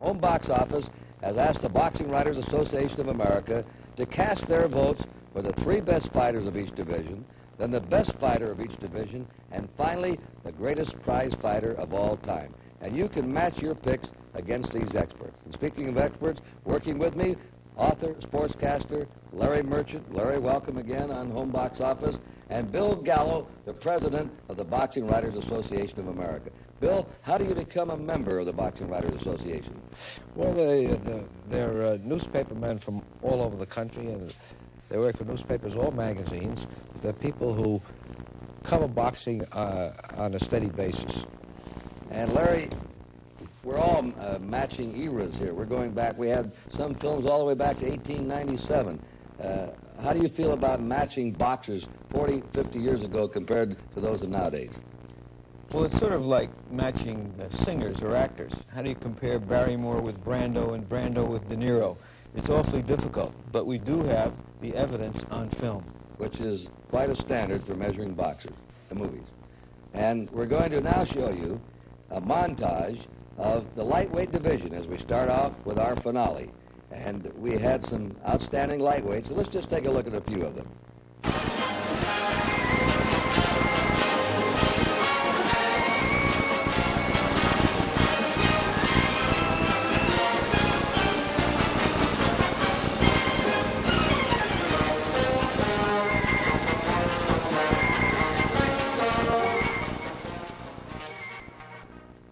Home Box Office has asked the Boxing Writers Association of America to cast their votes for the 3 best fighters of each division, then the best fighter of each division, and finally, the greatest prize fighter of all time. And you can match your picks against these experts. And speaking of experts, working with me, author, sportscaster, Larry Merchant. Larry, welcome again on Home Box Office. And Bill Gallo, the president of the Boxing Writers Association of America. Bill, how do you become a member of the Boxing Writers Association? Well, they're newspapermen from all over the country, and they work for newspapers or magazines. They're people who cover boxing on a steady basis. And Larry, we're all matching eras here. We're going back. We had some films all the way back to 1897. How do you feel about matching boxers 40, 50 years ago compared to those of nowadays? Well, it's sort of like matching singers or actors. How do you compare Barrymore with Brando and Brando with De Niro? It's awfully difficult, but we do have the evidence on film. Which is quite a standard for measuring boxers, the movies. And we're going to now show you a montage of the lightweight division as we start off with our finale. And we had some outstanding lightweights, so let's just take a look at a few of them.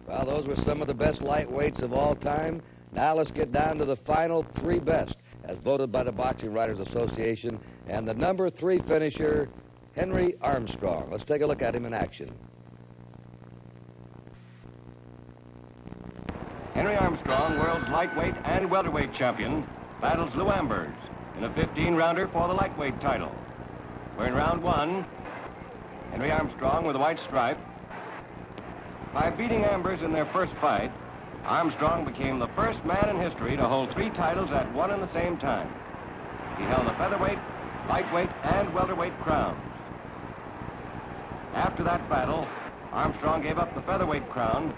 Well, those were some of the best lightweights of all time. Now let's get down to the final 3 best, as voted by the Boxing Writers Association, and the number 3 finisher, Henry Armstrong. Let's take a look at him in action. Henry Armstrong, world's lightweight and welterweight champion, battles Lou Ambers in a 15-rounder for the lightweight title. We're in round 1. Henry Armstrong with a white stripe. By beating Ambers in their first fight, Armstrong became the first man in history to hold 3 titles at one and the same time. He held the featherweight, lightweight, and welterweight crowns. After that battle, Armstrong gave up the featherweight crown,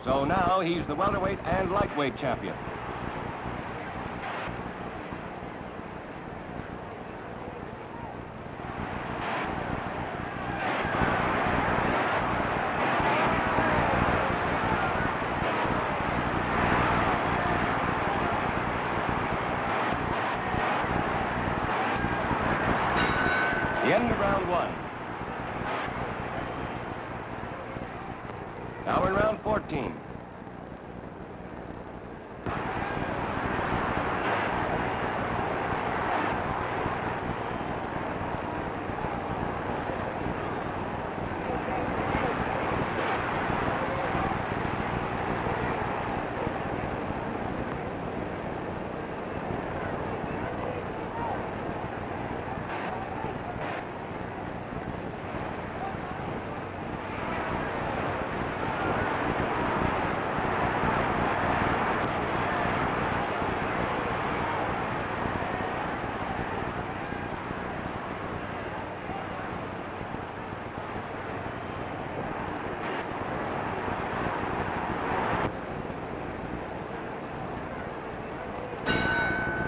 so now he's the welterweight and lightweight champion. The end of round 1. Now we're in round 14.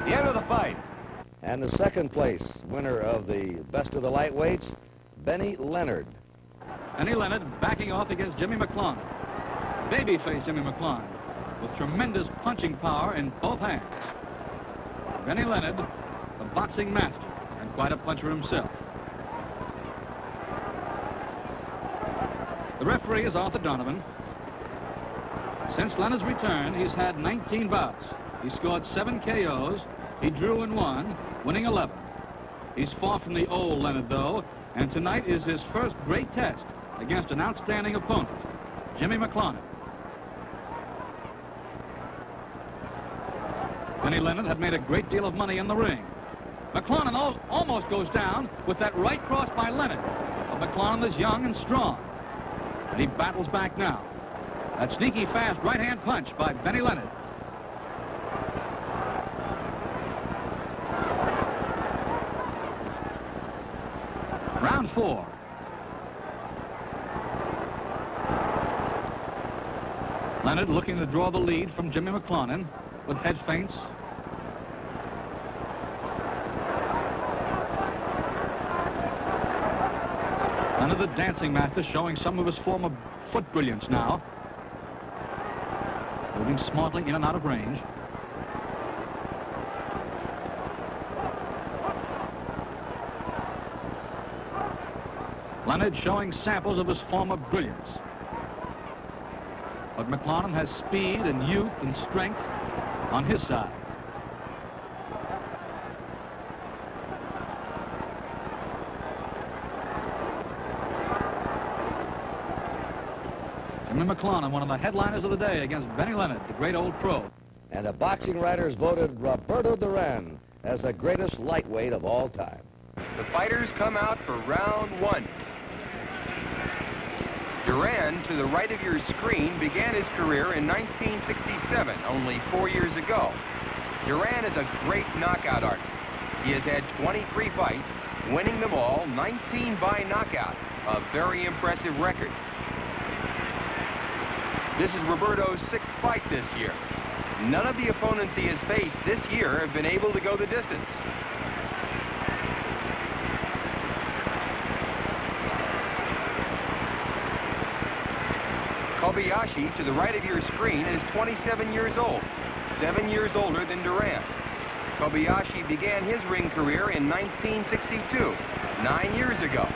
The end of the fight. And the second place winner of the best of the lightweights, Benny Leonard. Benny Leonard backing off against Jimmy McClellan. Babyface Jimmy McClellan with tremendous punching power in both hands. Benny Leonard, the boxing master and quite a puncher himself. The referee is Arthur Donovan. Since Leonard's return, he's had 19 bouts. He scored 7 KOs. He drew and won, winning 11. He's far from the old Leonard, though, and tonight is his first great test against an outstanding opponent, Jimmy McClellan. Benny Leonard had made a great deal of money in the ring. McClellan almost goes down with that right cross by Leonard. But McClellan is young and strong, and he battles back now. That sneaky, fast right-hand punch by Benny Leonard. Round 4. Leonard looking to draw the lead from Jimmy McClonan with head feints. Leonard, the dancing master, showing some of his former foot brilliance now. Moving smartly in and out of range. Leonard showing samples of his former brilliance. But McClonan has speed and youth and strength on his side. Jimmy McClonan, one of the headliners of the day against Benny Leonard, the great old pro. And the boxing writers voted Roberto Duran as the greatest lightweight of all time. The fighters come out for round one. Duran, to the right of your screen, began his career in 1967, only 4 years ago. Duran is a great knockout artist. He has had 23 fights, winning them all, 19 by knockout, a very impressive record. This is Roberto's 6th fight this year. None of the opponents he has faced this year have been able to go the distance. Kobayashi, to the right of your screen, is 27 years old, 7 years older than Duran. Kobayashi began his ring career in 1962, 9 years ago.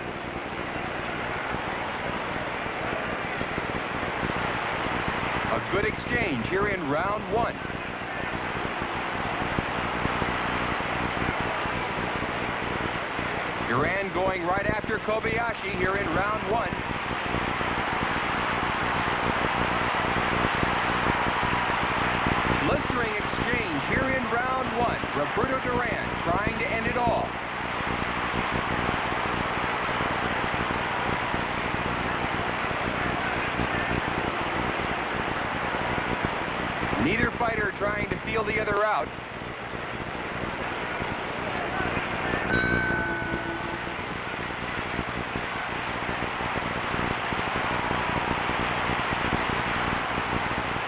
A good exchange here in round one. Duran going right after Kobayashi here in round one. Blistering exchange here in round one. Roberto Duran trying to end it all. Neither fighter trying to feel the other out.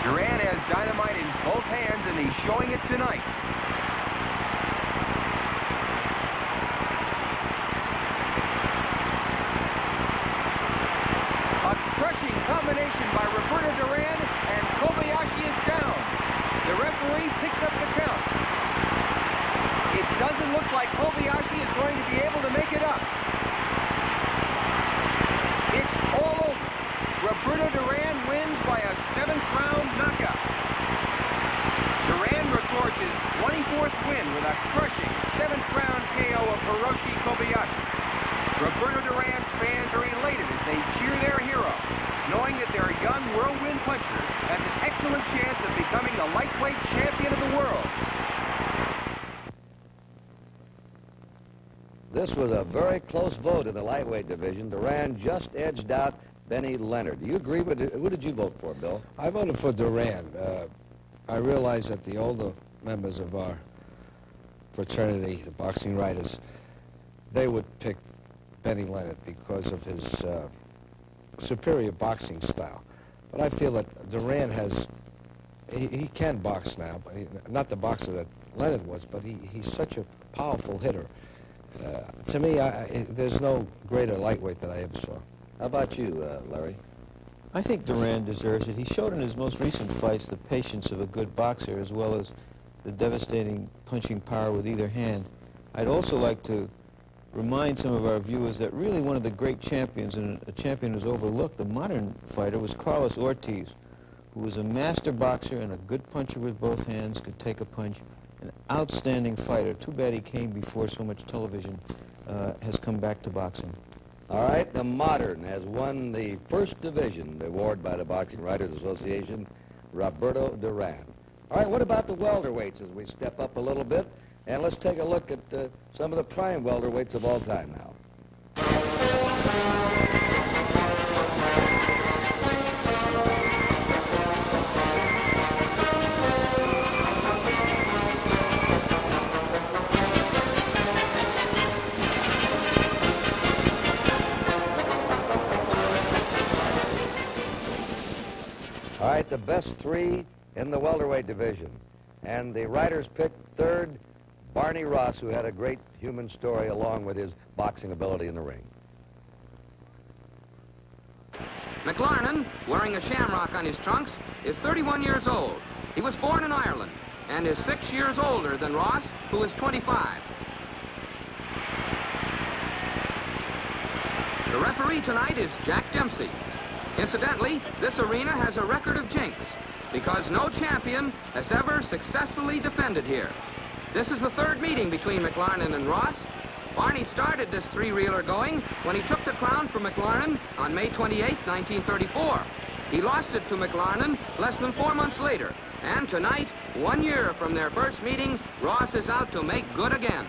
Duran has dynamite in both hands, and he's showing it tonight. A crushing combination by Roberto Duran, and Kobayashi is down. The referee picks up the count. It doesn't look like Kobayashi is going to be able to make it up. It's all over. Roberto Duran wins by a 7th-round knockout. Duran records his 24th win with a crushing 7th-round KO of Hiroshi Kobayashi. Roberto Duran's fans are elated as they cheer their hero, knowing that their young whirlwind puncher has an excellent chance of becoming the lightweight champion of the world. This was a very close vote in the lightweight division. Duran just edged out Benny Leonard. Do you agree with it? Who did you vote for, Bill? I voted for Duran. I realize that the older members of our fraternity, the boxing writers, they would pick Benny Leonard because of his superior boxing style. But I feel that Duran has, he can box now, but not the boxer that Leonard was, but he's such a powerful hitter. To me, there's no greater lightweight that I ever saw. How about you, Larry? I think Duran deserves it. He showed in his most recent fights the patience of a good boxer as well as the devastating punching power with either hand. I'd also like to remind some of our viewers that really one of the great champions, and a champion who's overlooked, a modern fighter, was Carlos Ortiz, who was a master boxer and a good puncher with both hands, could take a punch, an outstanding fighter. Too bad he came before so much television has come back to boxing. All right, the Modern has won the first division, the award by the Boxing Writers Association, Roberto Duran. All right, what about the welterweights as we step up a little bit? And let's take a look at some of the prime welterweights of all time now. All right, the best three in the welterweight division. And the writers picked third Barney Ross, who had a great human story along with his boxing ability in the ring. McLarnon, wearing a shamrock on his trunks, is 31 years old. He was born in Ireland and is 6 years older than Ross, who is 25. The referee tonight is Jack Dempsey. Incidentally, this arena has a record of jinx because no champion has ever successfully defended here. This is the third meeting between McLarnon and Ross. Barney started this three-reeler going when he took the crown from McLarnon on May 28, 1934. He lost it to McLarnon less than 4 months later. And tonight, 1 year from their first meeting, Ross is out to make good again.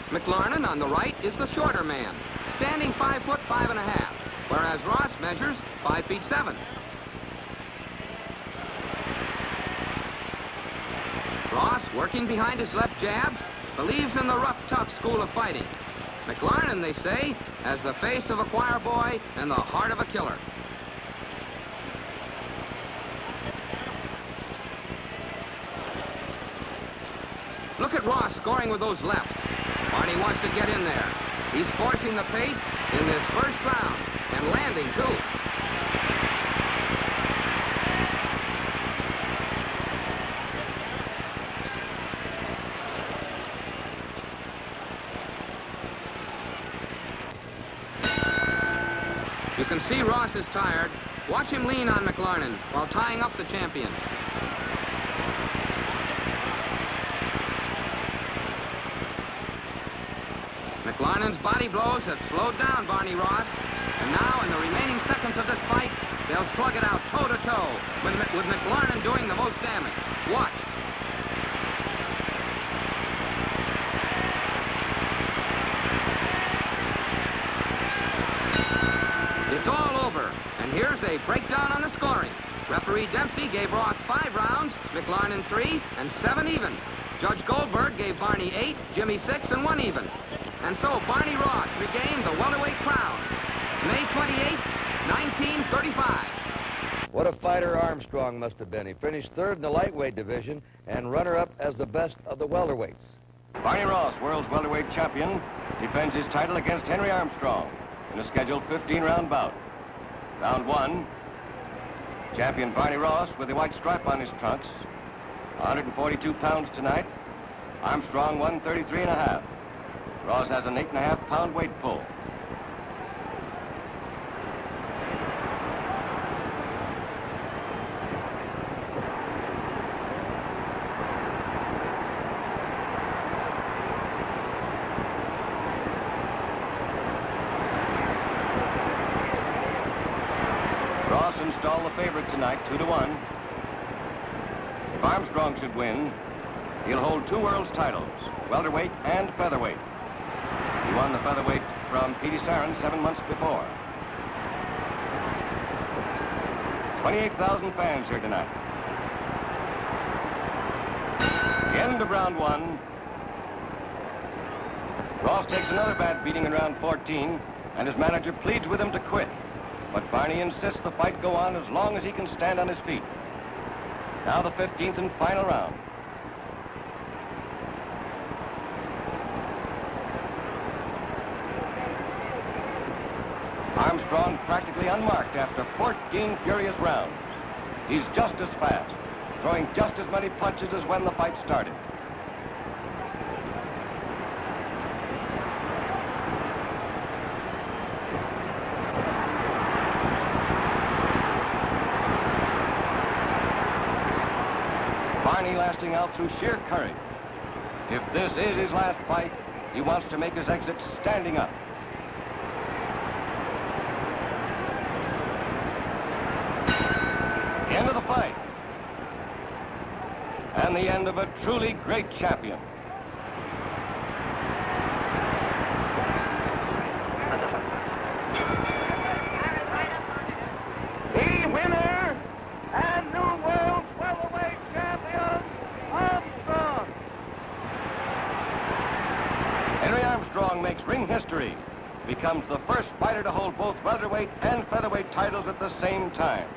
McLarnon on the right is the shorter man, standing 5 foot 5.5, whereas Ross measures 5 feet 7. Ross, working behind his left jab, believes in the rough, tough school of fighting. McLarnon, they say, has the face of a choir boy and the heart of a killer. Look at Ross scoring with those lefts. Barney wants to get in there. He's forcing the pace in this first round and landing, too. You can see Ross is tired. Watch him lean on McLarnon while tying up the champion. McLarnon's body blows have slowed down Barney Ross. And now, in the remaining seconds of this fight, they'll slug it out toe-to-toe, with McLarnon doing the most damage. Watch. It's all over, and here's a breakdown on the scoring. Referee Dempsey gave Ross 5 rounds, McLarnon 3, and 7 even. Judge Goldberg gave Barney 8, Jimmy 6, and 1 even. And so Barney Ross regained the welterweight crown, May 28, 1935. What a fighter Armstrong must have been. He finished third in the lightweight division and runner-up as the best of the welterweights. Barney Ross, world's welterweight champion, defends his title against Henry Armstrong in a scheduled 15-round bout. Round 1, champion Barney Ross with the white stripe on his trunks, 142 pounds tonight. Armstrong 133.5. Ross has an 8.5-pound weight pull. Ross installed the favorite tonight, 2-1. If Armstrong should win, he'll hold 2 world's titles, welterweight and featherweight. He won the featherweight from Petey Sarin 7 months before. 28,000 fans here tonight. End of round 1. Ross takes another bad beating in round 14, and his manager pleads with him to quit. But Barney insists the fight go on as long as he can stand on his feet. Now the 15th and final round. Armstrong practically unmarked after 14 furious rounds. He's just as fast, throwing just as many punches as when the fight started. Barney lasting out through sheer courage. If this is his last fight, he wants to make his exit standing up. End of the fight. And the end of a truly great champion. The winner and new world welterweight champion, Armstrong. Henry Armstrong makes ring history becomes the first fighter to hold both welterweight and featherweight titles at the same time.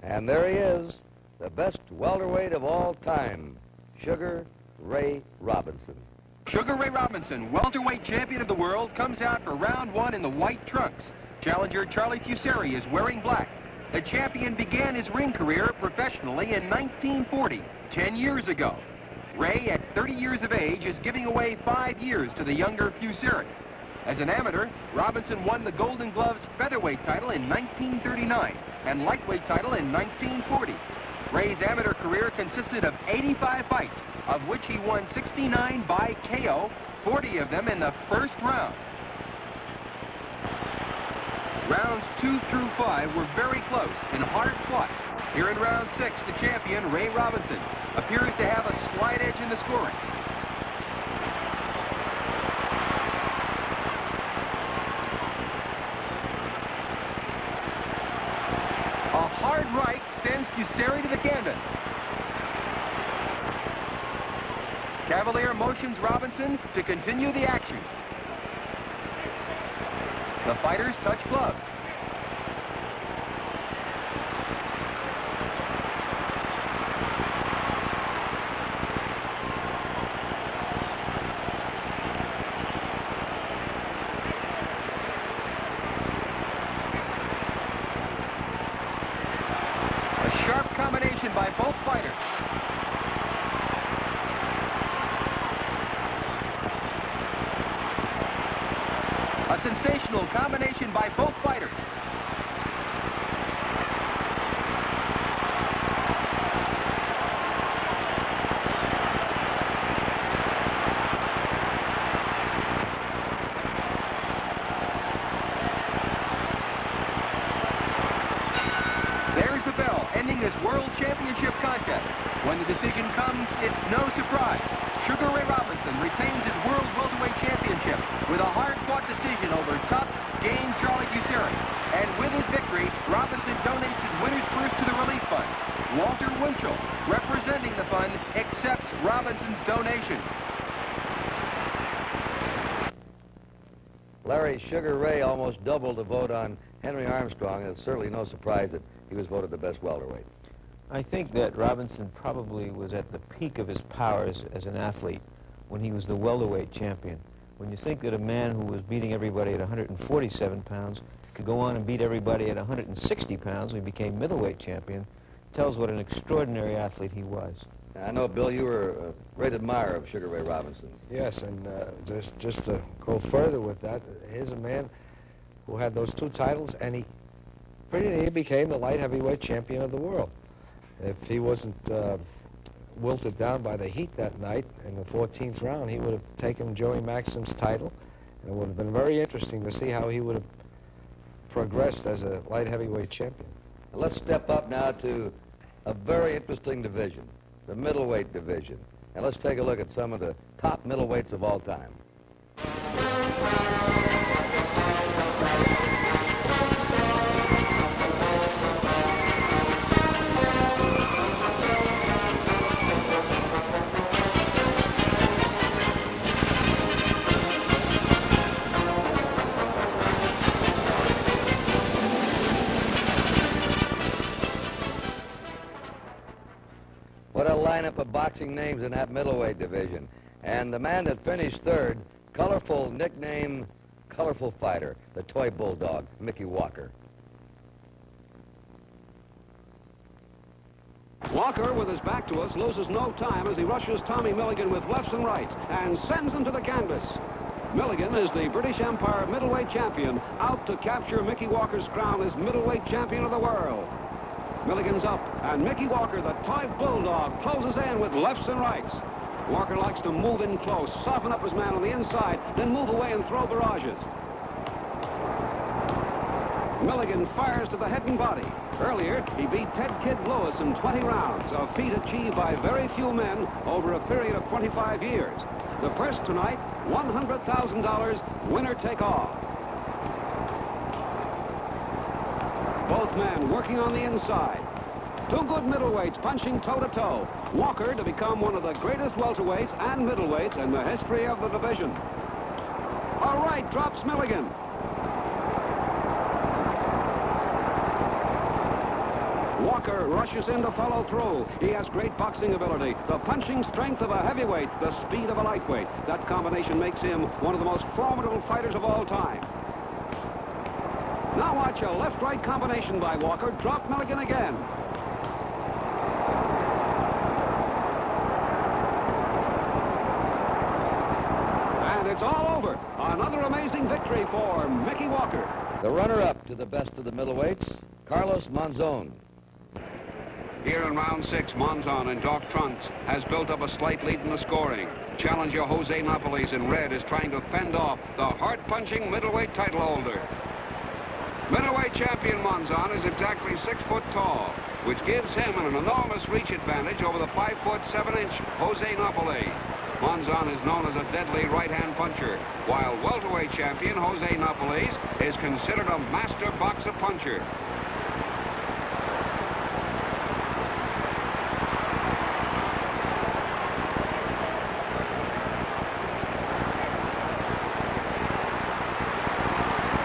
And there he is, the best welterweight of all time, Sugar Ray Robinson. Sugar Ray Robinson, welterweight champion of the world, comes out for round one in the white trunks. Challenger Charlie Fusari is wearing black. The champion began his ring career professionally in 1940, 10 years ago. Ray, at 30 years of age, is giving away 5 years to the younger Fusari. As an amateur, Robinson won the Golden Gloves featherweight title in 1939 and lightweight title in 1940. Ray's amateur career consisted of 85 fights, of which he won 69 by KO, 40 of them in the first round. Rounds 2 through 5 were very close and hard fought. Here in round 6, the champion, Ray Robinson, appears to have a slight edge in the scoring. A hard right sends Fusari to the canvas. Cavalier motions Robinson to continue the action. The fighters touch gloves. A sharp combination by both fighters. A sensational combination by both fighters. There's the bell, ending this World Championship contest. When the decision comes, it's no surprise. Sugar Ray Robinson retains his World Welterweight Championship with a hard-fought decision over tough, game Charlie Fusari. And with his victory, Robinson donates his winner's purse to the relief fund. Walter Winchell, representing the fund, accepts Robinson's donation. Larry, Sugar Ray almost doubled the vote on Henry Armstrong, and it's certainly no surprise that he was voted the best welterweight. I think that Robinson probably was at the peak of his powers as an athlete when he was the welterweight champion. When you think that a man who was beating everybody at 147 pounds could go on and beat everybody at 160 pounds when he became middleweight champion, tells what an extraordinary athlete he was. I know, Bill, you were a great admirer of Sugar Ray Robinson. Yes, and just to go further with that, here's a man who had those 2 titles, and he pretty nearly became the light heavyweight champion of the world. If he wasn't wilted down by the heat that night in the 14th round, he would have taken Joey Maxim's title, and it would have been very interesting to see how he would have progressed as a light heavyweight champion. Let's step up now to a very interesting division, the middleweight division. And let's take a look at some of the top middleweights of all time. What a lineup of boxing names in that middleweight division. And the man that finished third, colorful nickname, colorful fighter, the toy bulldog, Mickey Walker. Walker, with his back to us, loses no time as he rushes Tommy Milligan with lefts and rights and sends him to the canvas. Milligan is the British Empire middleweight champion, out to capture Mickey Walker's crown as middleweight champion of the world. Milligan's up, and Mickey Walker, the toy bulldog, closes in with lefts and rights. Walker likes to move in close, soften up his man on the inside, then move away and throw barrages. Milligan fires to the head and body. Earlier, he beat Ted Kid Lewis in 20 rounds, a feat achieved by very few men over a period of 25 years. The purse tonight, $100,000, winner take all. Both men working on the inside. 2 good middleweights punching toe-to-toe. Walker to become one of the greatest welterweights and middleweights in the history of the division. A right drops Milligan. Walker rushes in to follow through. He has great boxing ability, the punching strength of a heavyweight, the speed of a lightweight. That combination makes him one of the most formidable fighters of all time. Now watch a left-right combination by Walker. Drop Milligan again. And it's all over. Another amazing victory for Mickey Walker. The runner-up to the best of the middleweights, Carlos Monzon. Here in round 6, Monzon in dark trunks has built up a slight lead in the scoring. Challenger Jose Napoles in red is trying to fend off the heart-punching middleweight title holder. Middleweight champion Monzon is exactly 6 foot tall, which gives him an enormous reach advantage over the 5 foot 7 inch Jose Napoles. Monzon is known as a deadly right-hand puncher, while welterweight champion Jose Napoles is considered a master boxer puncher.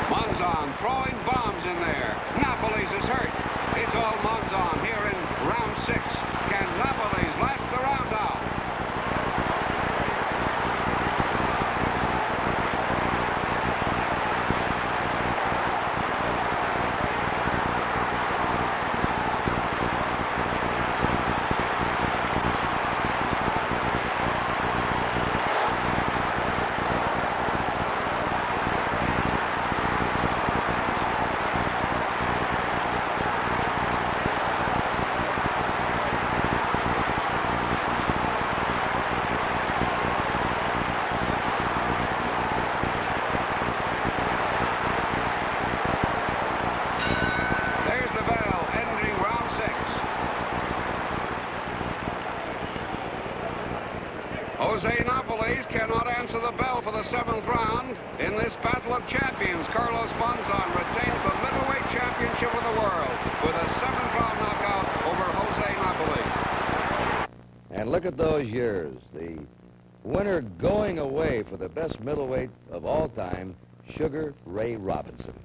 Monzon throwing bombs in there. Napoles is hurt. It's all Monzon here in round 6. Can Napoles last the round out? Jose Napoles cannot answer the bell for the 7th round. In this battle of champions, Carlos Monzon retains the middleweight championship of the world with a 7th round knockout over Jose Napoles. And look at those years. The winner going away for the best middleweight of all time, Sugar Ray Robinson.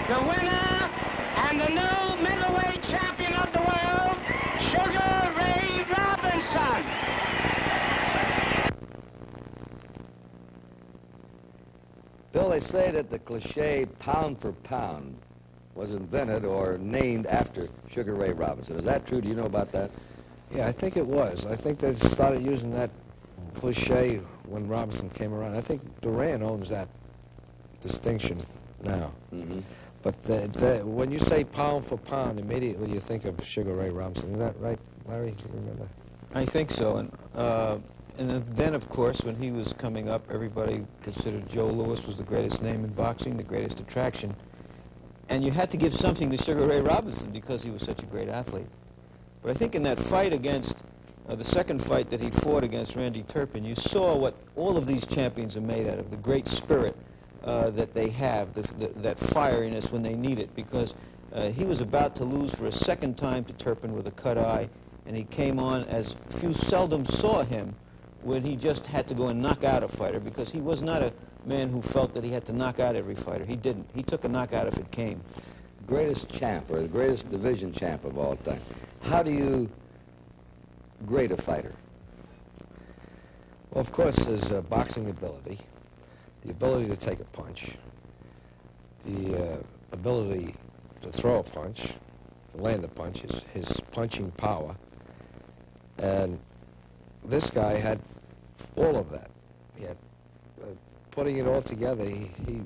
the winner and the new middleweight champion of the world, Sugar Ray Robinson. Bill, they say that the cliche pound for pound was invented or named after Sugar Ray Robinson. Is that true? Do you know about that? Yeah, I think it was. I think they started using that cliche when Robinson came around. I think Duran owns that distinction now. Mm-hmm. But when you say pound for pound, immediately you think of Sugar Ray Robinson. Is that right, Larry? Do you remember? I think so. And then, of course, when he was coming up, everybody considered Joe Louis was the greatest name in boxing, the greatest attraction. And you had to give something to Sugar Ray Robinson because he was such a great athlete. But I think in that fight against, the second fight that he fought against Randy Turpin, you saw what all of these champions are made out of, the great spirit that they have, that fieriness when they need it, because he was about to lose for a second time to Turpin with a cut eye, and he came on as few seldom saw him when he just had to go and knock out a fighter, because he was not a man who felt that he had to knock out every fighter. He didn't. He took a knockout if it came. Greatest champ, or the greatest division champ of all time. How do you grade a fighter? Well, of course, there's boxing ability, the ability to take a punch, the ability to throw a punch, to land the punch, his punching power. And this guy had all of that. He had, putting it all together, he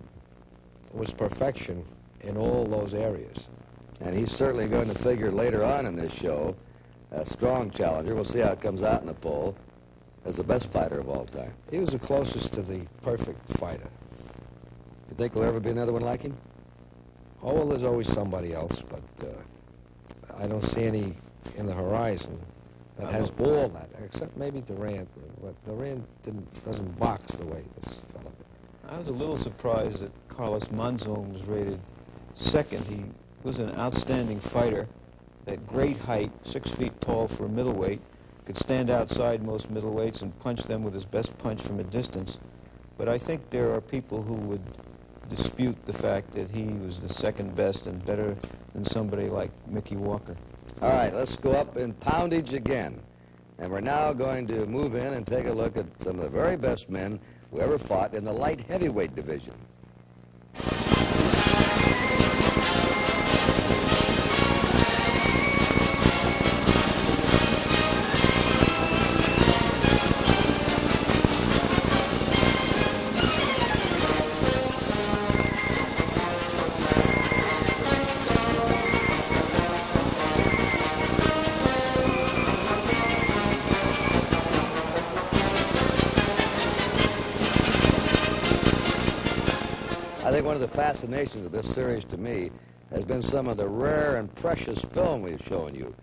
was perfection in all those areas. And he's certainly going to figure later on in this show, a strong challenger. We'll see how it comes out in the poll, as the best fighter of all time. He was the closest to the perfect fighter. You think there'll ever be another one like him? Oh, well, there's always somebody else, but I don't see any in the horizon that has all that, except maybe Durant. But Durant doesn't box the way this fellow did. I was a little surprised that Carlos Monzon was rated second. He was an outstanding fighter, at great height, 6 feet tall for a middleweight, could stand outside most middleweights and punch them with his best punch from a distance. But I think there are people who would dispute the fact that he was the second best and better than somebody like Mickey Walker. All right, let's go up in poundage again. And we're now going to move in and take a look at some of the very best men who ever fought in the light heavyweight division. I think one of the fascinations of this series to me has been some of the rare and precious film we've shown you.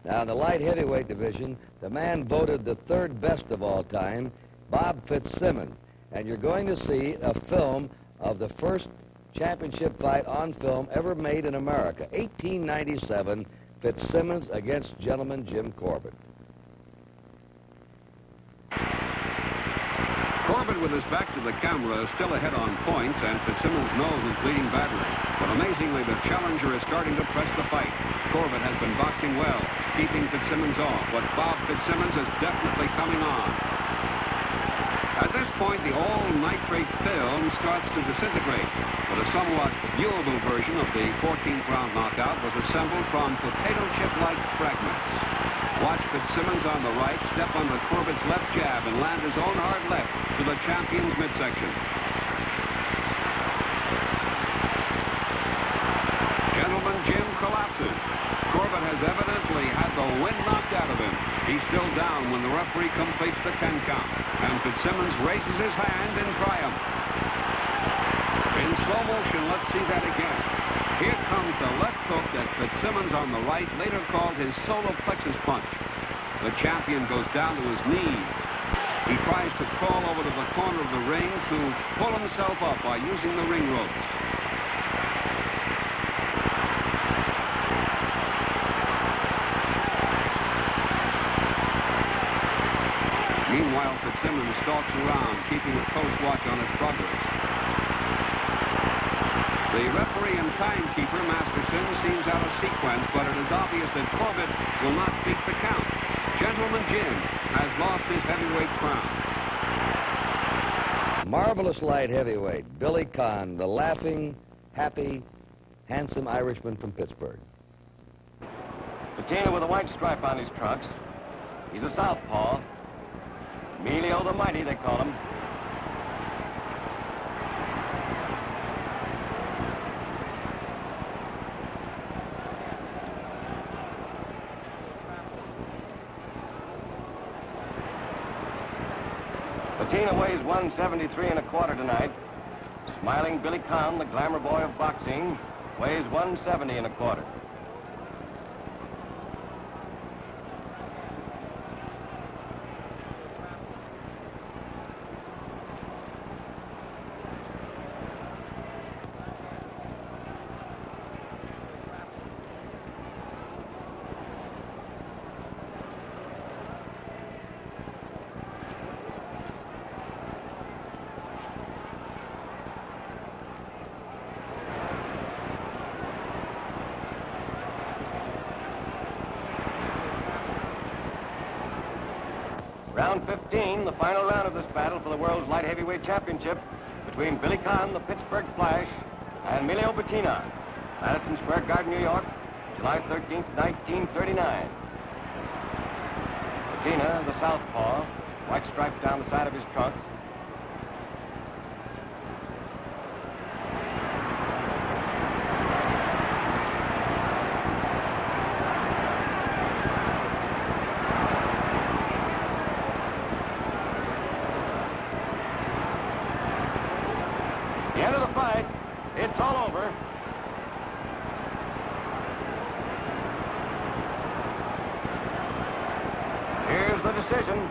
Now, in the light heavyweight division, the man voted the third best of all time, Bob Fitzsimmons. And you're going to see a film of the first championship fight on film ever made in America, 1897, Fitzsimmons against gentleman Jim Corbett. Corbett, with his back to the camera, is still ahead on points, and Fitzsimmons' nose is bleeding badly. But amazingly, the challenger is starting to press the fight. Corbett has been boxing well, keeping Fitzsimmons off, but Bob Fitzsimmons is definitely coming on. At this point, the all-nitrate film starts to disintegrate, but a somewhat viewable version of the 14th round knockout was assembled from potato chip-like fragments. Watch Fitzsimmons on the right step under Corbett's left jab and land his own hard left to the champion's midsection. Gentleman Jim collapses. Corbett has evidently had the wind knocked out of him. He's still down when the referee completes the 10 count, and Fitzsimmons raises his hand in triumph. In slow motion, let's see that again. Here comes the left hook that Fitzsimmons on the right later called his solar plexus punch. The champion goes down to his knees. He tries to crawl over to the corner of the ring to pull himself up by using the ring ropes. Meanwhile, Fitzsimmons stalks around, keeping a close watch on his progress. The referee and timekeeper, Masterson, seems out of sequence, but it is obvious that Corbett will not beat the count. Gentleman Jim has lost his heavyweight crown. Marvelous light heavyweight, Billy Conn, the laughing, happy, handsome Irishman from Pittsburgh. Patina with a white stripe on his trunks. He's a southpaw. Emilio the Mighty, they call him. Bettina weighs 173 and a quarter tonight. Smiling Billy Conn, the glamour boy of boxing, weighs 170 and a quarter. Round 15, the final round of this battle for the world's light heavyweight championship between Billy Conn, the Pittsburgh Flash, and Emilio Bettina. Madison Square Garden, New York, July 13th, 1939. Bettina, the southpaw, white stripes down the side of his trunk. The end of the fight, it's all over. Here's the decision.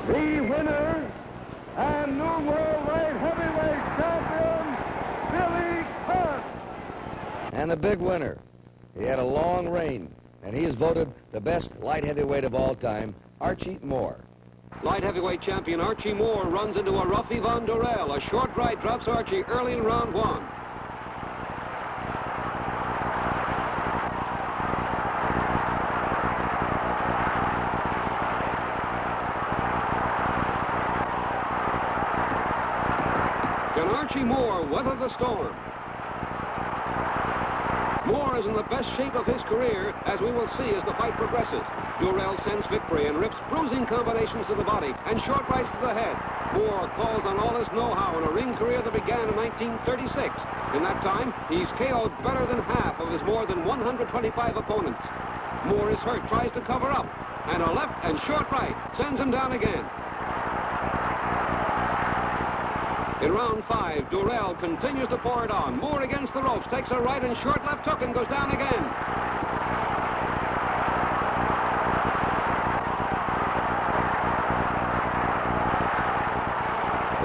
The winner and new world light heavyweight champion, Billy Conn. And the big winner. He had a long reign, and he is voted the best light heavyweight of all time, Archie Moore. Light heavyweight champion Archie Moore runs into a rough Yvonne Dorel. A short right drops Archie early in round one. Can Archie Moore weather the storm? Moore is in the best shape of his career, as we will see as the fight progresses. Durrell sends victory and rips bruising combinations to the body and short rights to the head. Moore calls on all his know-how in a ring career that began in 1936. In that time, he's KO'd better than half of his more than 125 opponents. Moore is hurt, tries to cover up, and a left and short right sends him down again. In round 5, Durrell continues to pour it on. Moore against the ropes, takes a right and short left hook and goes down again.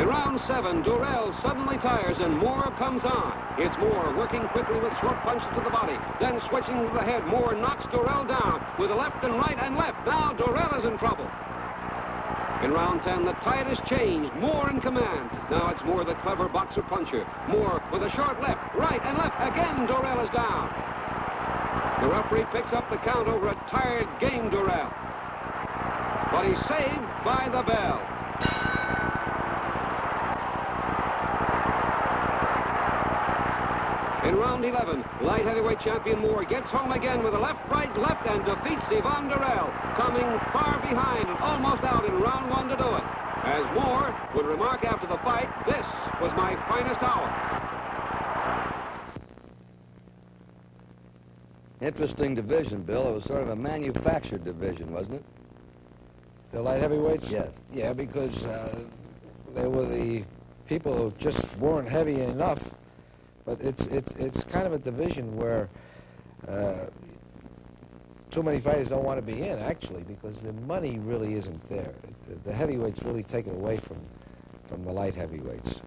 In round 7, Durrell suddenly tires and Moore comes on. It's Moore working quickly with short punches to the body, then switching to the head. Moore knocks Durrell down with a left and right and left. Now Durrell is in trouble. In round 10, the tide has changed. Moore in command. Now it's Moore, the clever boxer puncher. Moore with a short left, right, and left. Again, Durrell is down. The referee picks up the count over a tired game, Durrell. But he's saved by the bell. In round 11, light heavyweight champion Moore gets home again with a left, right, left, and defeats Yvonne Durrell, coming far behind and almost out in round 1 to do it. As Moore would remark after the fight, this was my finest hour. Interesting division, Bill. It was sort of a manufactured division, wasn't it? The light heavyweights? Yes. Yeah, because they were the people who just weren't heavy enough. But it's kind of a division where too many fighters don't want to be in, actually, because the money really isn't there. The heavyweights really take it away from the light heavyweights.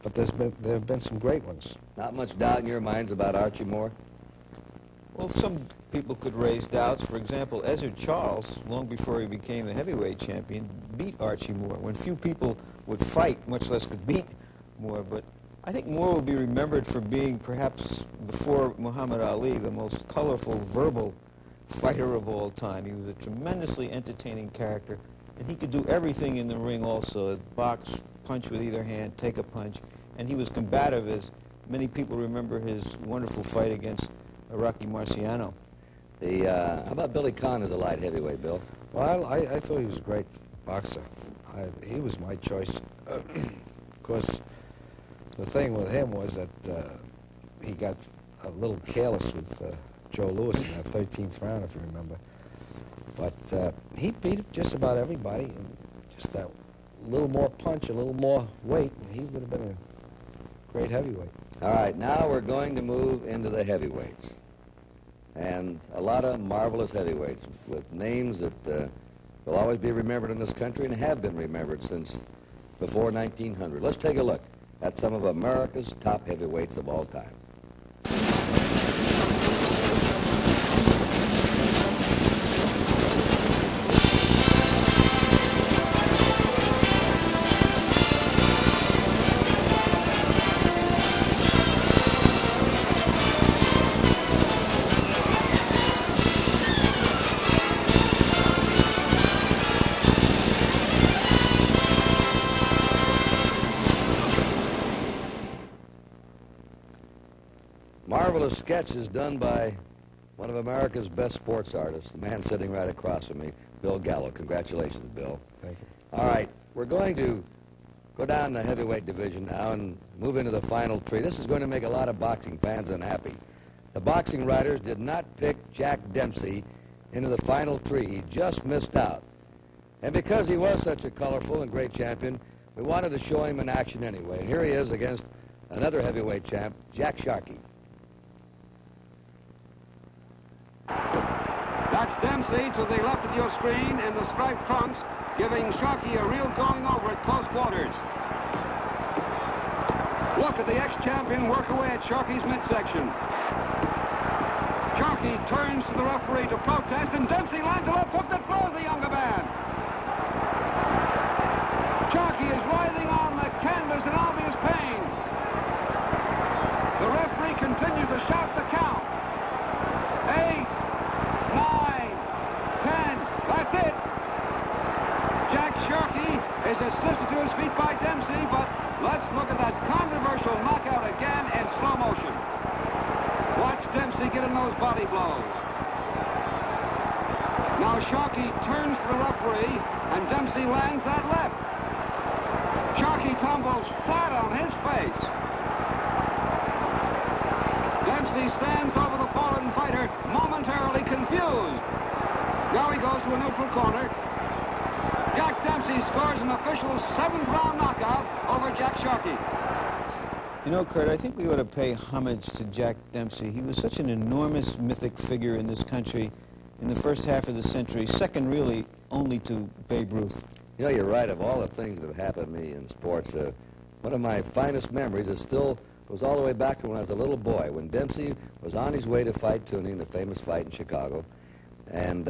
But there have been some great ones. Not much doubt in your minds about Archie Moore? Well, some people could raise doubts. For example, Ezzard Charles, long before he became the heavyweight champion, beat Archie Moore, when few people would fight, much less could beat Moore. But I think Moore will be remembered for being, perhaps before Muhammad Ali, the most colorful verbal fighter of all time. He was a tremendously entertaining character, and he could do everything in the ring also: box, punch with either hand, take a punch, and he was combative, as many people remember his wonderful fight against Rocky Marciano. How about Billy Conn as a light heavyweight, Bill? Well, I thought he was a great boxer. He was my choice. Of course, the thing with him was that he got a little careless with Joe Louis in that 13th round, if you remember. But he beat just about everybody. just that little more punch, a little more weight, and he would have been a great heavyweight. All right, now we're going to move into the heavyweights. And a lot of marvelous heavyweights with names that will always be remembered in this country and have been remembered since before 1900. Let's take a look at some of America's top heavyweights of all time. Marvelous sketches done by one of America's best sports artists, the man sitting right across from me, Bill Gallo. Congratulations, Bill. Thank you. All right, we're going to go down the heavyweight division now and move into the final three. This is going to make a lot of boxing fans unhappy. The boxing writers did not pick Jack Dempsey into the final three. He just missed out. And because he was such a colorful and great champion, we wanted to show him in action anyway. And here he is against another heavyweight champ, Jack Sharkey. That's Dempsey to the left of your screen in the striped trunks, giving Sharkey a real going over at close quarters. Look at the ex-champion work away at Sharkey's midsection. Sharkey turns to the referee to protest, and Dempsey lands a left hook that throws the younger man. Sharkey is writhing on the canvas in obvious pain. The referee continues to shout the count. 8, 9, 10. That's it. Jack Sharkey is assisted to his feet by Dempsey, but let's look at that controversial knockout again in slow motion. Watch Dempsey get in those body blows. Now Sharkey turns to the referee, and Dempsey lands that left. Sharkey tumbles flat on his face. Dempsey stands over the fallen fighter, momentarily confused. Now he goes to a neutral corner. Jack Dempsey scores an official 7th-round knockout over Jack Sharkey. You know, Kurt, I think we ought to pay homage to Jack Dempsey. He was such an enormous mythic figure in this country in the first half of the century, second really only to Babe Ruth. You know, you're right. Of all the things that have happened to me in sports, one of my finest memories is still goes all the way back to when I was a little boy, when Dempsey was on his way to fight Tuning, the famous fight in Chicago, and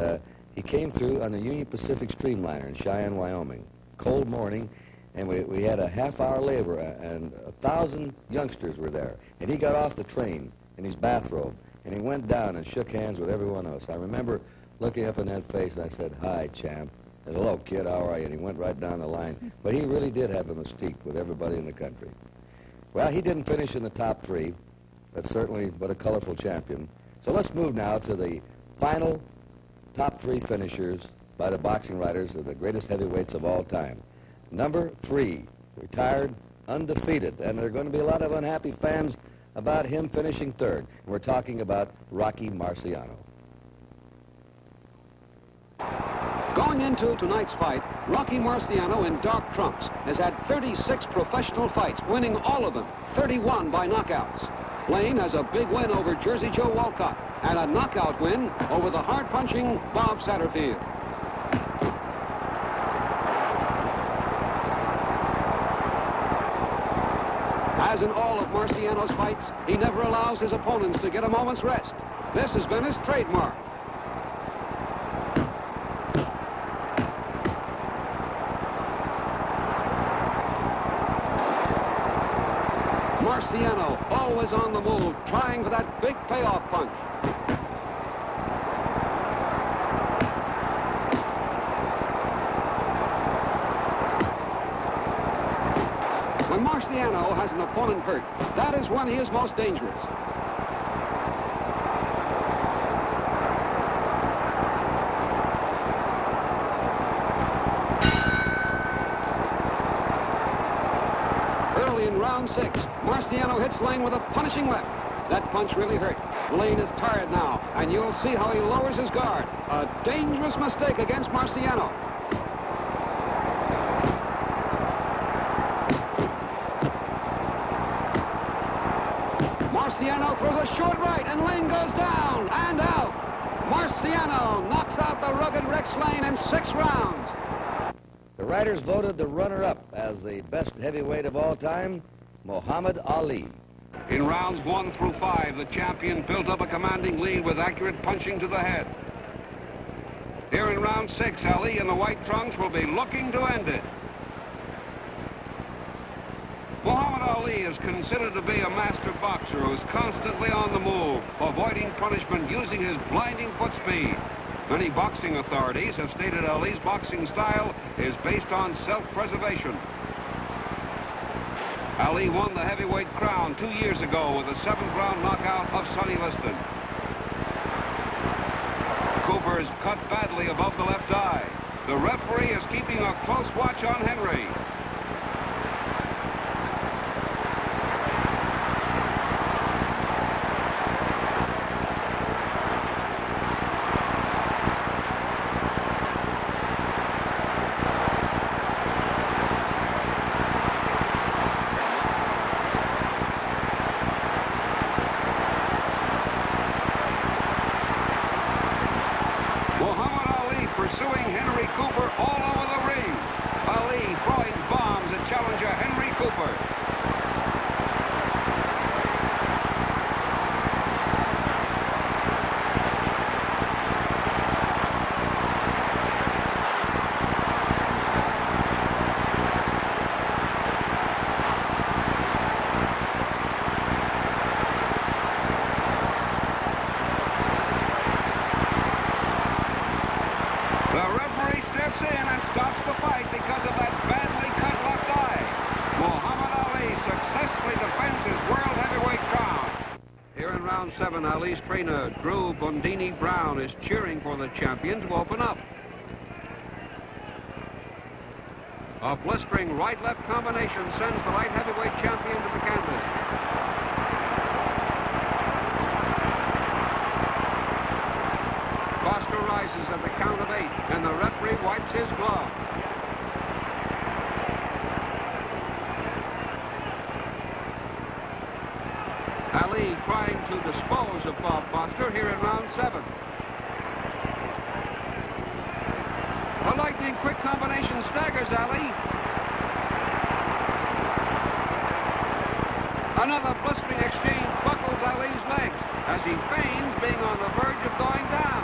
he came through on the Union Pacific Streamliner in Cheyenne, Wyoming. Cold morning, and we had a half-hour labor, and 1,000 youngsters were there. And he got off the train in his bathrobe, and he went down and shook hands with every one of us. I remember looking up in that face, and I said, "Hi, champ." And, "Hello, kid, how are you?" And he went right down the line. But he really did have a mystique with everybody in the country. Well, he didn't finish in the top three, but certainly what a colorful champion. So let's move now to the final top three finishers by the boxing writers of the greatest heavyweights of all time. Number 3, retired, undefeated, and there are going to be a lot of unhappy fans about him finishing third. And we're talking about Rocky Marciano. Going into tonight's fight, Rocky Marciano in dark trunks has had 36 professional fights, winning all of them, 31 by knockouts. Blaine has a big win over Jersey Joe Walcott and a knockout win over the hard-punching Bob Satterfield. As in all of Marciano's fights, he never allows his opponents to get a moment's rest. This has been his trademark. Marciano always on the move, trying for that big payoff punch. When Marciano has an opponent hurt, that is when he is most dangerous. Early in round 6, Marciano hits Lane with a punishing left. That punch really hurt. Lane is tired now, and you'll see how he lowers his guard. A dangerous mistake against Marciano. Marciano throws a short right, and Lane goes down and out. Marciano knocks out the rugged Rex Lane in 6 rounds. The writers voted the runner-up as the best heavyweight of all time, Muhammad Ali. In rounds 1 through 5, the champion built up a commanding lead with accurate punching to the head. Here in round 6, Ali in the white trunks will be looking to end it. Muhammad Ali is considered to be a master boxer who is constantly on the move, avoiding punishment using his blinding foot speed. Many boxing authorities have stated Ali's boxing style is based on self-preservation. Ali won the heavyweight crown 2 years ago with a 7th-round knockout of Sonny Liston. Cooper is cut badly above the left eye. The referee is keeping a close watch on Henry. Pursuing Henry Cooper all over the ring. Ali throwing bombs at challenger Henry Cooper. The referee steps in and stops the fight because of that badly cut left eye. Muhammad Ali successfully defends his world heavyweight crown. Here in round 7, Ali's trainer, Drew Bundini Brown, is cheering for the champion to open up. A blistering right-left combination sends the light heavyweight champion to the canvas. Foster rises at the count of 8, and the referee wipes his glove. Ali trying to dispose of Bob Foster here in round 7. A lightning quick combination staggers Ali. Another blistering exchange buckles Ali's legs as he feigns being on the verge of going down.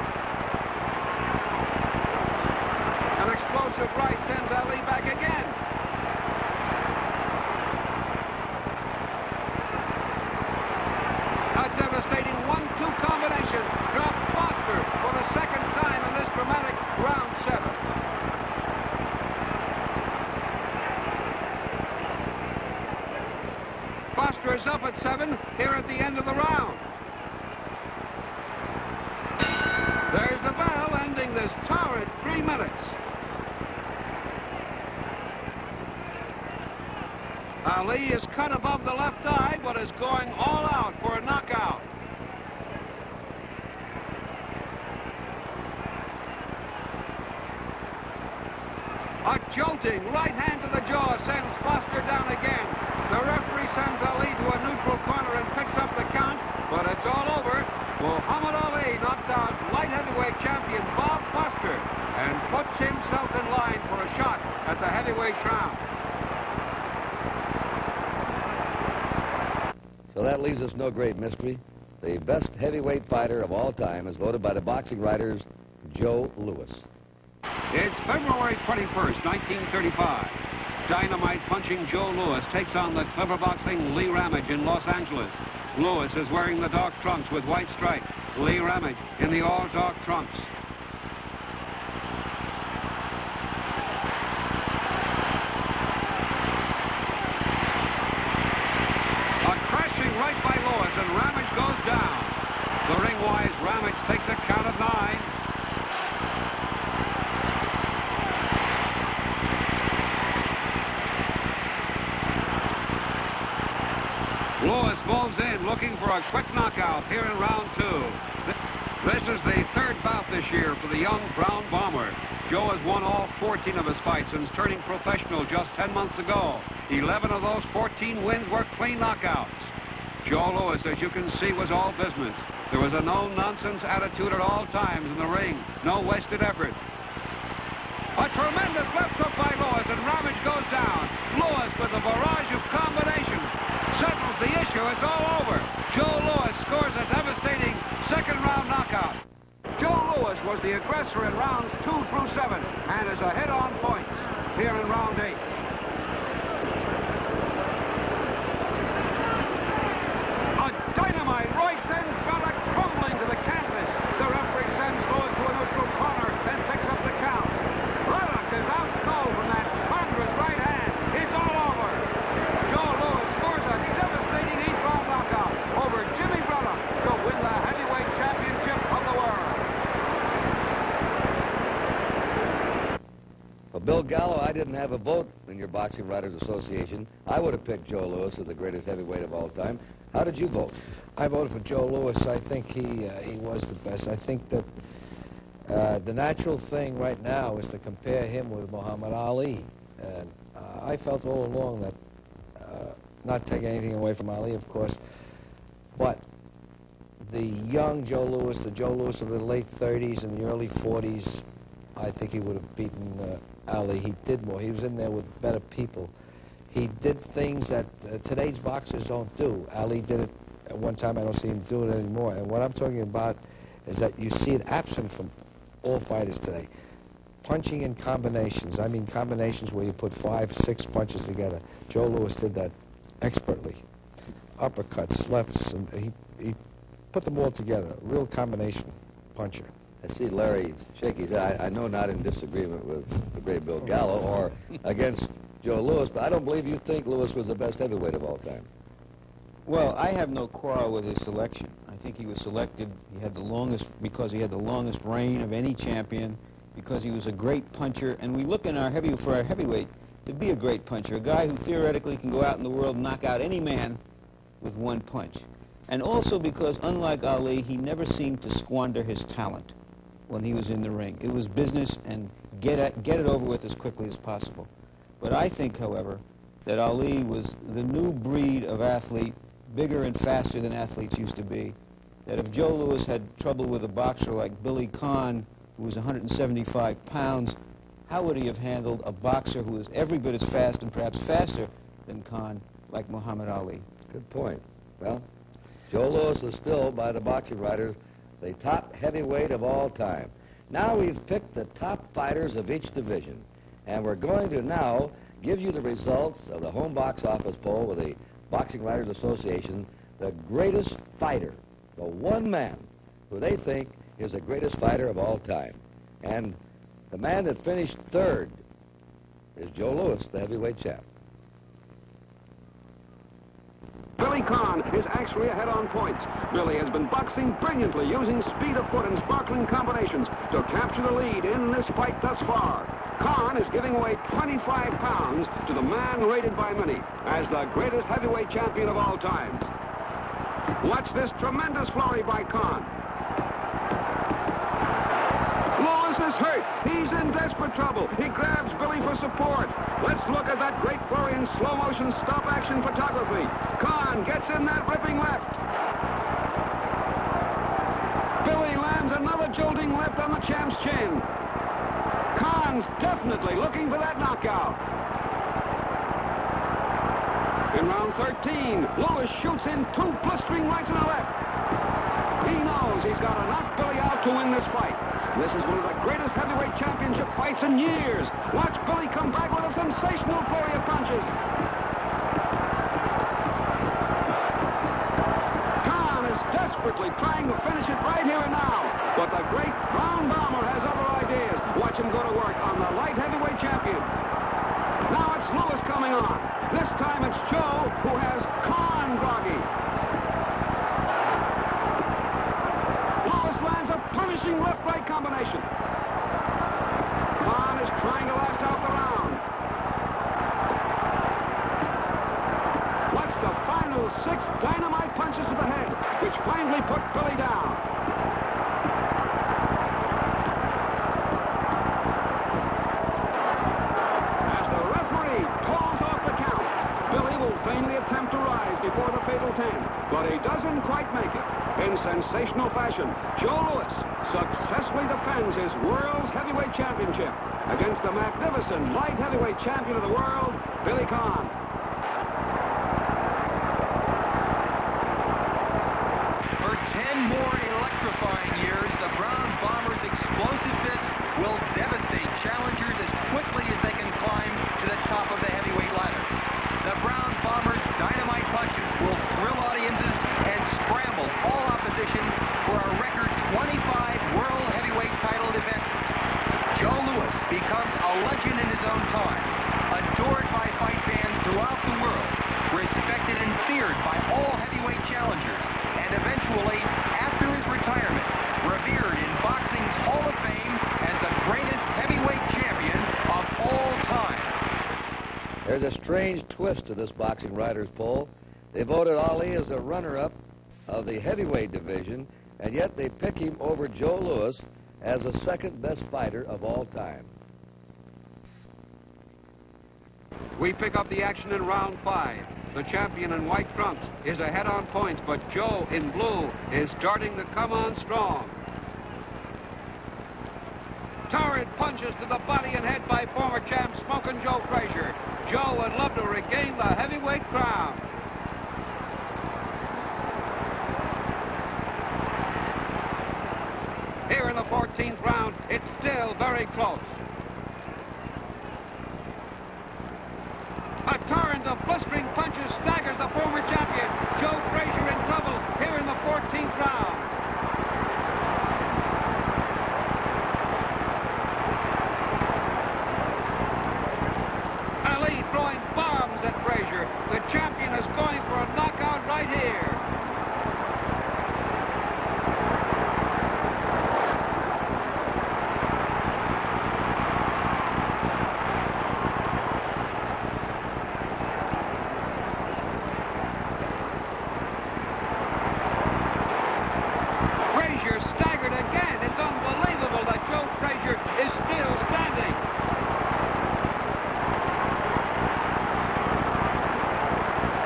An explosive right sends Ali back again. A devastating 1-2 combination drops Foster for the 2nd time in this dramatic round 7. Foster is up at 7 here at the end of the round. There's the bell ending this torrid 3 minutes. Ali is cut above the left eye, but is going all out for a knockout. A jolting right hand to the jaw sends Foster down again. The referee sends Ali to a neutral corner and picks up the count, but it's all over. Muhammad Ali knocks out light heavyweight champion Bob Foster and puts himself in line for a shot at the heavyweight crown. So that leaves us no great mystery. The best heavyweight fighter of all time is voted by the boxing writers, Joe Louis. It's February 21st, 1935. Dynamite punching Joe Louis takes on the clever boxing Lee Ramage in Los Angeles. Louis is wearing the dark trunks with white stripes. Lee Ramage in the all-dark trunks. A crashing right by Louis, and Ramage goes down. The ring-wise Ramage takes a count of 9. Louis moves in, looking for a quick knockout here in round 2. This is the 3rd bout this year for the young Brown Bomber. Joe has won all 14 of his fights since turning professional just 10 months ago. 11 of those 14 wins were clean knockouts. Joe Louis, as you can see, was all business. There was a no-nonsense attitude at all times in the ring. No wasted effort. A tremendous left hook by Louis, and Ramage goes down. Louis, with a barrage of combinations, settles the issue. It's all over. Joe Louis scores a devastating second-round knockout. Joe Louis was the aggressor in rounds 2 through 7 and is ahead on points here in round 8. A dynamite right sends Braddock crumbling to the canvas. The referee sends Louis to a neutral corner and picks up the count. Braddock is out cold from that ponderous right hand. It's all over. Joe Louis scores a devastating 8th-round knockout over Jimmy Braddock to win the heavyweight championship of the world. Well, Bill Gallo, I didn't have a vote in your Boxing Writers Association. I would have picked Joe Louis as the greatest heavyweight of all time. How did you vote? I voted for Joe Louis. I think he was the best. I think that the natural thing right now is to compare him with Muhammad Ali. And I felt all along that, not taking anything away from Ali, of course, but the young Joe Louis, the Joe Louis of the late 30s and the early 40s, I think he would have beaten Ali. He did more. He was in there with better people. He did things that today's boxers don't do. Ali did it at one time. I don't see him do it anymore. And what I'm talking about is that you see it absent from all fighters today. Punching in combinations. I mean combinations where you put 5, 6 punches together. Joe Louis did that expertly. Uppercuts, lefts, and he put them all together. Real combination puncher. I see Larry shake his eye. I know not in disagreement with the great Bill Gallo or against Joe Louis, but I don't believe you think Louis was the best heavyweight of all time. Well, I have no quarrel with his selection. I think he was selected. He had the longest, because he had the longest reign of any champion, because he was a great puncher. And we look in for our heavyweight to be a great puncher, a guy who theoretically can go out in the world and knock out any man with one punch. And also because, unlike Ali, he never seemed to squander his talent when he was in the ring. It was business and get it over with as quickly as possible. But I think, however, that Ali was the new breed of athlete, bigger and faster than athletes used to be. That if Joe Louis had trouble with a boxer like Billy Conn, who was 175 pounds, how would he have handled a boxer who was every bit as fast and perhaps faster than Conn, like Muhammad Ali? Good point. Well, Joe Louis is still, by the boxing writers, the top heavyweight of all time. Now we've picked the top fighters of each division, and we're going to now give you the results of the home box office poll with the Boxing Writers Association, the greatest fighter, the one man who they think is the greatest fighter of all time. And the man that finished third is Joe Louis, the heavyweight champ. Billy Conn is actually ahead on points. Billy has been boxing brilliantly, using speed of foot and sparkling combinations to capture the lead in this fight thus far. Conn is giving away 25 pounds to the man rated by many as the greatest heavyweight champion of all time. Watch this tremendous flurry by Conn. Louis is hurt. He's in desperate trouble. He grabs Billy for support. Let's look at that great flurry in slow-motion stop-action photography. Conn gets in that ripping left. Billy lands another jolting left on the champ's chin. Conn's definitely looking for that knockout. In round 13, Louis shoots in 2 blistering rights and a left. He knows he's got to knock Billy out to win this fight. This is one of the greatest heavyweight championship fights in years. Watch Billy come back with a sensational flurry of punches. Conn is desperately trying to finish it right here and now. But the great Brown Bomber has other ideas. Watch him go to work on the light heavyweight champion. Now it's Louis coming on. This time it's Joe who has Conn groggy. Louis lands a punishing left-right combination. Conn is trying to last out the round. Watch the final 6 dynamite punches to the head, which finally put Billy down. As the referee calls off the count, Billy will vainly attempt to rise before the fatal 10. But didn't quite make it. In sensational fashion, Joe Louis successfully defends his World's Heavyweight Championship against the magnificent light heavyweight champion of the world, Billy Conn. For 10 more electrifying years, the Brown Bombers' explosive fists will devastate challengers as quickly as they can climb to the top of the heavyweight ladder. The Brown Bombers' dynamite punches will thrill audiences and scramble all opposition for a record 25 world heavyweight title defenses. Joe Louis becomes a legend in his own time, adored by fight fans throughout the world, respected and feared by all heavyweight challengers, and eventually, after his retirement, revered in boxing's Hall of Fame as the greatest heavyweight champion of all time. There's a strange twist to this boxing writers poll. They voted Ali as the runner-up of the heavyweight division, and yet they pick him over Joe Louis as the second best fighter of all time. We pick up the action in round 5. The champion in white trunks is ahead on points, but Joe in blue is starting to come on strong. Torrid punches to the body and head by former champ Smokin' Joe Frazier. Joe would love to regain the heavyweight crown. Here in the 14th round, it's still very close. A torrent of blistering punches staggers the former champion. Joe Frazier in trouble here in the 14th round. Ali throwing bombs at Frazier. The champion is going for a knockout right here. Frazier staggered again. It's unbelievable that Joe Frazier is still standing.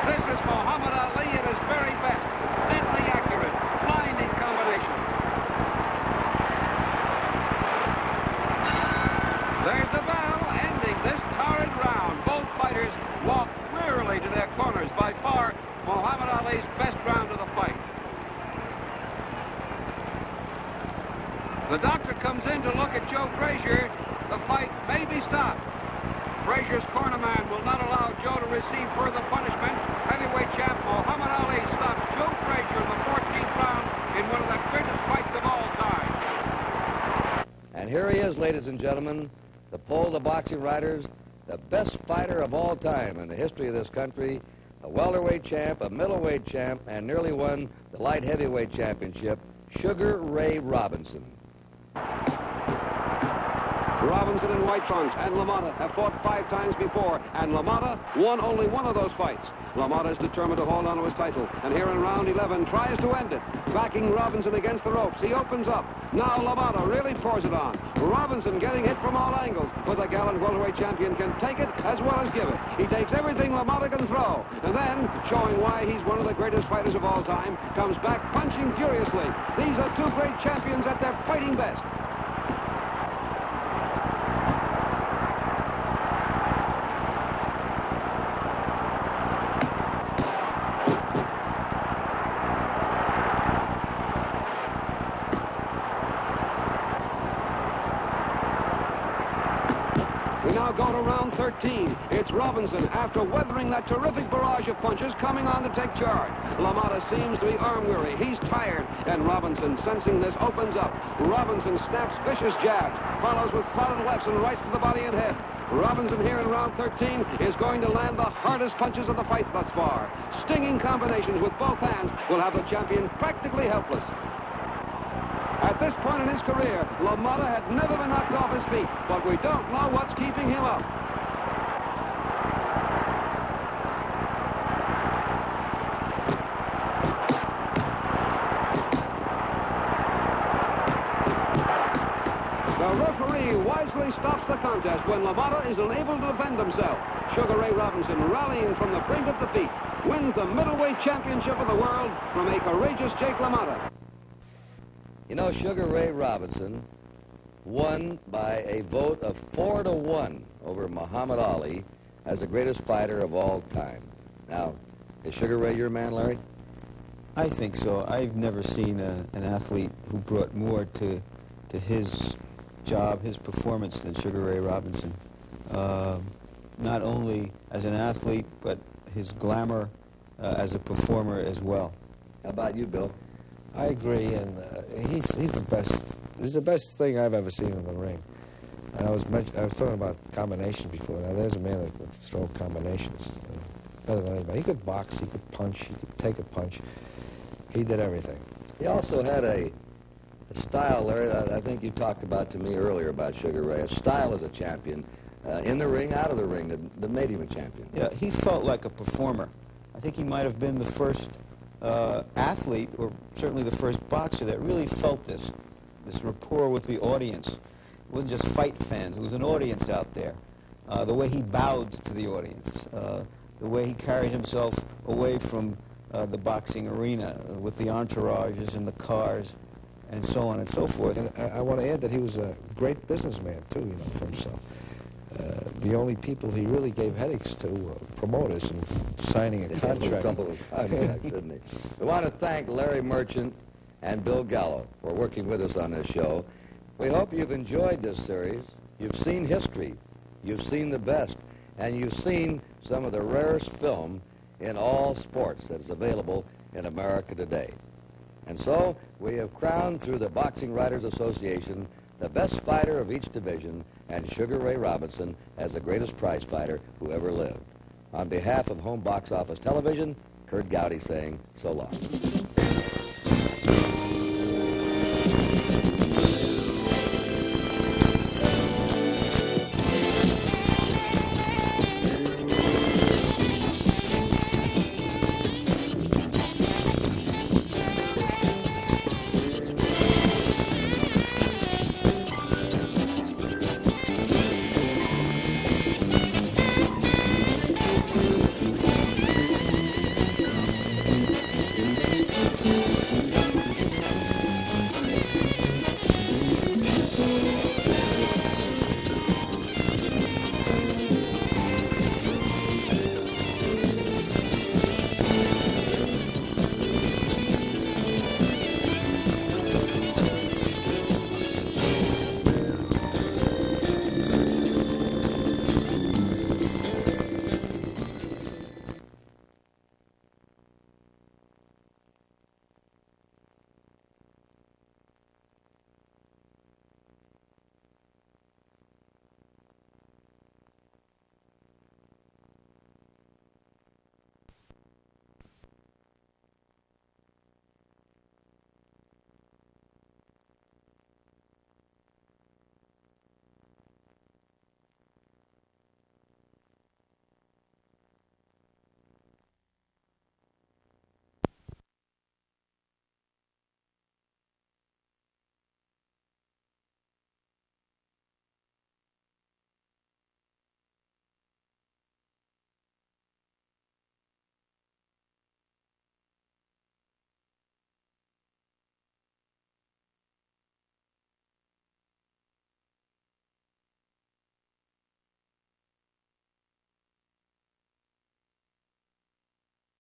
This is Muhammad Ali at his very best. Deadly accurate, blinding combination. There's the bell ending this torrid round. Both fighters walk wearily to their corners. By far, Muhammad Ali's best round of the fight. The doctor comes in to look at Joe Frazier. The fight may be stopped. Frazier's cornerman will not allow Joe to receive further punishment. Heavyweight champ Muhammad Ali stops Joe Frazier in the 14th round in one of the greatest fights of all time. And here he is, ladies and gentlemen, the poll of the boxing writers, the best fighter of all time in the history of this country, a welterweight champ, a middleweight champ, and nearly won the light heavyweight championship, Sugar Ray Robinson. Robinson in white trunks and LaMotta have fought 5 times before, and LaMotta won only one of those fights. LaMotta is determined to hold on to his title, and here in round 11 tries to end it. Backing Robinson against the ropes. He opens up. Now LaMotta really pours it on. Robinson getting hit from all angles, but the gallant welterweight champion can take it as well as give it. He takes everything LaMotta can throw, and then, showing why he's one of the greatest fighters of all time, comes back punching furiously. These are two great champions at their fighting best. We now go to round 13. It's Robinson, after weathering that terrific barrage of punches, coming on to take charge. LaMotta seems to be arm-weary. He's tired, and Robinson, sensing this, opens up. Robinson snaps vicious jabs, follows with solid lefts and rights to the body and head. Robinson here in round 13 is going to land the hardest punches of the fight thus far. Stinging combinations with both hands will have the champion practically helpless. At this point in his career, LaMotta had never been knocked off his feet, but we don't know what's keeping him up. The referee wisely finally stops the contest when LaMotta is unable to defend himself. Sugar Ray Robinson, rallying from the brink of defeat, wins the middleweight championship of the world from a courageous Jake LaMotta. You know, Sugar Ray Robinson won by a vote of 4-1 over Muhammad Ali as the greatest fighter of all time. Now, is Sugar Ray your man, Larry? I think so. I've never seen an athlete who brought more to his job, his performance, than Sugar Ray Robinson. Not only as an athlete, but his glamour as a performer as well. How about you, Bill? I agree, and he's the best. He's the best thing I've ever seen in the ring. And I was talking about combination before. Now there's a man that could throw combinations better than anybody. He could box, he could punch, he could take a punch. He did everything. He also had a style, Larry, I think you talked about to me earlier about Sugar Ray, a style as a champion, in the ring, out of the ring, that made him a champion. Yeah, he felt like a performer. I think he might have been the first athlete, or certainly the first boxer, that really felt this rapport with the audience. It wasn't just fight fans, it was an audience out there. The way he bowed to the audience, the way he carried himself away from the boxing arena with the entourages and the cars and so on and so forth. And I want to add that he was a great businessman, too, you know, for himself. The only people he really gave headaches to were promoters and signing a contract. Didn't he? We want to thank Larry Merchant and Bill Gallo for working with us on this show. We hope you've enjoyed this series. You've seen history, you've seen the best, and you've seen some of the rarest film in all sports that is available in America today. And so, we have crowned, through the Boxing Writers Association, the best fighter of each division, and Sugar Ray Robinson as the greatest prize fighter who ever lived. On behalf of Home Box Office Television, Kurt Gowdy saying so long.